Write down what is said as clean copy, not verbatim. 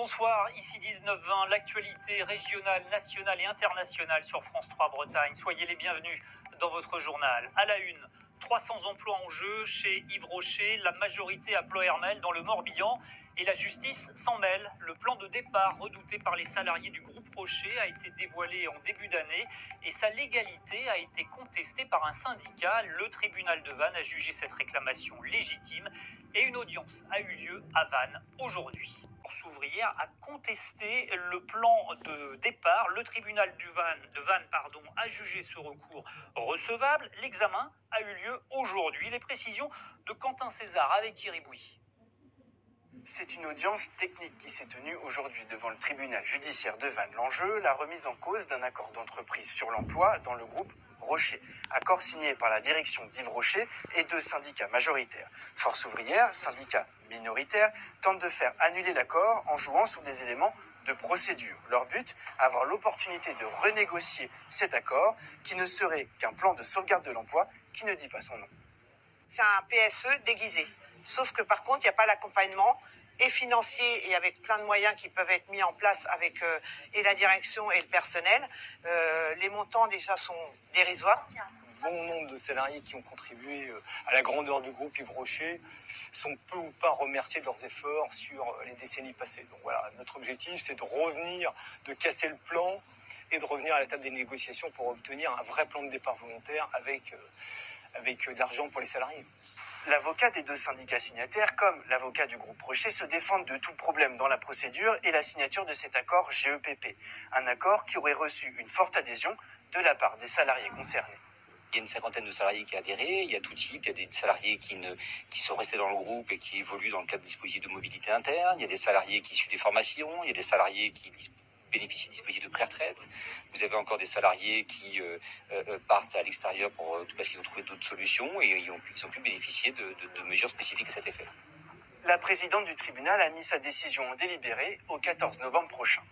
Bonsoir, ici 19h20, l'actualité régionale, nationale et internationale sur France 3 Bretagne. Soyez les bienvenus dans votre journal. À la une, 300 emplois en jeu chez Yves Rocher, la majorité à Ploërmel dans le Morbihan et la justice s'en mêle. Le plan de départ redouté par les salariés du groupe Rocher a été dévoilé en début d'année et sa légalité a été contestée par un syndicat. Le tribunal de Vannes a jugé cette réclamation légitime et une audience a eu lieu à Vannes aujourd'hui. La Force ouvrière a contesté le plan de départ. Le tribunal de Vannes a jugé ce recours recevable. L'examen a eu lieu aujourd'hui. Les précisions de Quentin César avec Thierry Bouy. C'est une audience technique qui s'est tenue aujourd'hui devant le tribunal judiciaire de Vannes. L'enjeu, la remise en cause d'un accord d'entreprise sur l'emploi dans le groupe Rocher. Accord signé par la direction d'Yves Rocher et deux syndicats majoritaires. Force ouvrière, syndicat minoritaire, tentent de faire annuler l'accord en jouant sur des éléments de procédure. Leur but, avoir l'opportunité de renégocier cet accord qui ne serait qu'un plan de sauvegarde de l'emploi qui ne dit pas son nom. C'est un PSE déguisé. Sauf que par contre, il n'y a pas l'accompagnement et financier et avec plein de moyens qui peuvent être mis en place avec et la direction et le personnel. Les montants déjà sont dérisoires. Bon nombre de salariés qui ont contribué à la grandeur du groupe Yves Rocher sont peu ou pas remerciés de leurs efforts sur les décennies passées. Donc voilà, notre objectif, c'est de revenir, de casser le plan et de revenir à la table des négociations pour obtenir un vrai plan de départ volontaire avec de l'argent pour les salariés. L'avocat des deux syndicats signataires, comme l'avocat du groupe Rocher, se défendent de tout problème dans la procédure et la signature de cet accord GEPP. Un accord qui aurait reçu une forte adhésion de la part des salariés concernés. Il y a une cinquantaine de salariés qui adhéraient, il y a tout type, il y a des salariés qui sont restés dans le groupe et qui évoluent dans le cadre de dispositifs de mobilité interne, il y a des salariés qui suivent des formations, il y a des salariés qui bénéficient de dispositifs de pré-retraite, vous avez encore des salariés qui partent à l'extérieur parce qu'ils ont trouvé d'autres solutions et ils ont pu bénéficier de mesures spécifiques à cet effet. La présidente du tribunal a mis sa décision en délibéré au 14 novembre prochain.